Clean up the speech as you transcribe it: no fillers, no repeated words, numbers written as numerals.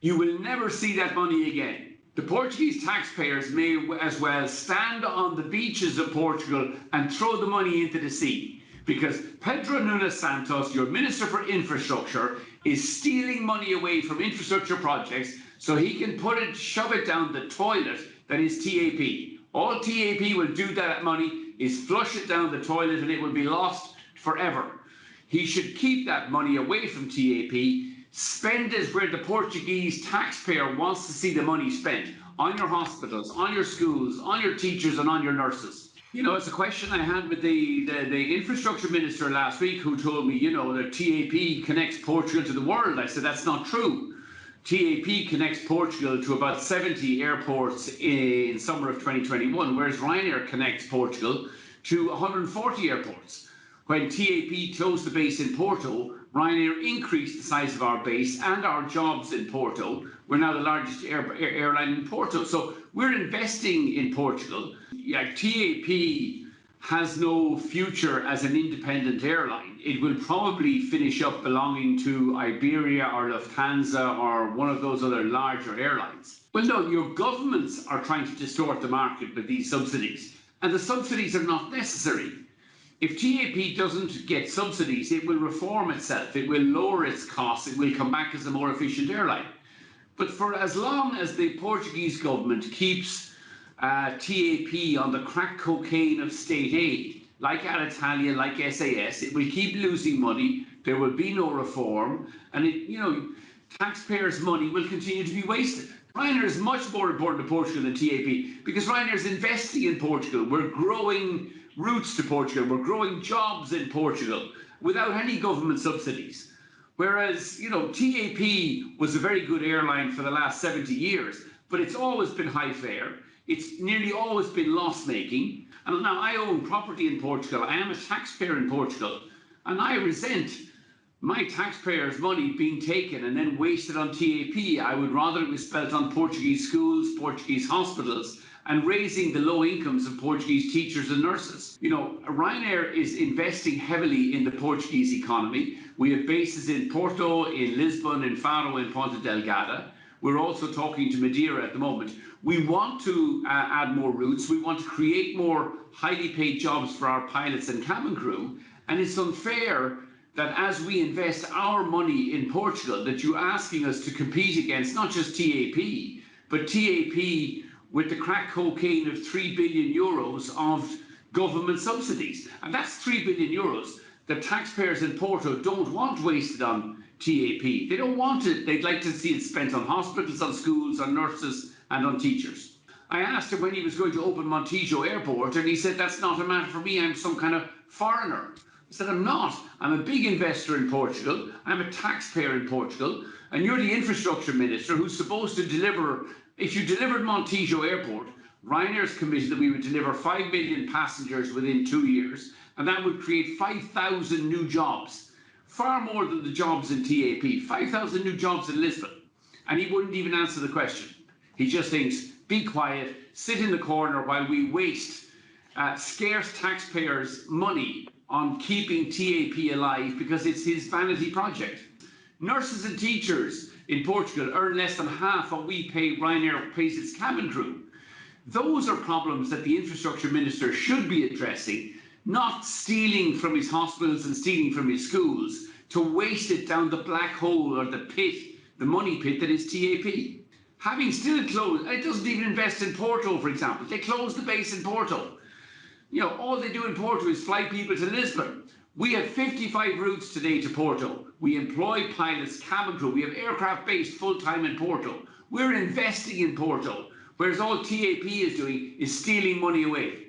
You will never see that money again. The Portuguese taxpayers may as well stand on the beaches of Portugal and throw the money into the sea, because Pedro Nuno Santos, your Minister for Infrastructure, is stealing money away from infrastructure projects so he can shove it down the toilet that is TAP. All TAP will do that money is flush it down the toilet and it will be lost forever. He should keep that money away from TAP, spend it where the Portuguese taxpayer wants to see the money spent, on your hospitals, on your schools, on your teachers and on your nurses. You know, it's a question I had with the infrastructure minister last week, who told me, you know, that TAP connects Portugal to the world. I said, that's not true. TAP connects Portugal to about 70 airports in summer of 2021, whereas Ryanair connects Portugal to 140 airports. When TAP closed the base in Porto, Ryanair increased the size of our base and our jobs in Porto. We're now the largest airline in Porto. So we're investing in Portugal. Yeah, TAP has no future as an independent airline. It will probably finish up belonging to Iberia or Lufthansa or one of those other larger airlines. Well, no, your governments are trying to distort the market with these subsidies, and the subsidies are not necessary. If TAP doesn't get subsidies, it will reform itself, it will lower its costs, it will come back as a more efficient airline. But for as long as the Portuguese government keeps TAP on the crack cocaine of state aid, like Alitalia, like SAS, it will keep losing money, there will be no reform, and taxpayers' money will continue to be wasted. Ryanair is much more important to Portugal than TAP, because Ryanair is investing in Portugal. We're growing routes to Portugal, we're growing jobs in Portugal without any government subsidies. Whereas, TAP was a very good airline for the last 70 years, but it's always been high fare. It's nearly always been loss-making. And now I own property in Portugal. I am a taxpayer in Portugal. And I resent my taxpayers' money being taken and then wasted on TAP. I would rather it was spent on Portuguese schools, Portuguese hospitals, and raising the low incomes of Portuguese teachers and nurses. Ryanair is investing heavily in the Portuguese economy. We have bases in Porto, in Lisbon, in Faro, in Ponta Delgada. We're also talking to Madeira at the moment. We want to add more routes. We want to create more highly paid jobs for our pilots and cabin crew. And it's unfair that as we invest our money in Portugal, that you're asking us to compete against not just TAP, but TAP with the crack cocaine of 3 billion euros of government subsidies. And that's 3 billion euros that taxpayers in Porto don't want wasted on TAP. They don't want it. They'd like to see it spent on hospitals, on schools, on nurses and on teachers. I asked him when he was going to open Montijo Airport, and he said, that's not a matter for me. I'm some kind of foreigner. I said, I'm not. I'm a big investor in Portugal. I'm a taxpayer in Portugal. And you're the infrastructure minister who's supposed to deliver. If you delivered Montijo Airport, Ryanair's committed that we would deliver 5 million passengers within 2 years, and that would create 5,000 new jobs, far more than the jobs in TAP, 5,000 new jobs in Lisbon. And he wouldn't even answer the question. He just thinks, be quiet, sit in the corner while we waste scarce taxpayers' money on keeping TAP alive because it's his vanity project. Nurses and teachers in Portugal earn less than half what Ryanair pays its cabin crew. Those are problems that the infrastructure minister should be addressing, not stealing from his hospitals and stealing from his schools to waste it down the black hole or the pit, the money pit that is TAP. Having still closed, it doesn't even invest in Porto, for example. They closed the base in Porto. All they do in Porto is fly people to Lisbon. We have 55 routes today to Porto. We employ pilots, cabin crew. We have aircraft based full-time in Porto. We're investing in Porto, whereas all TAP is doing is stealing money away.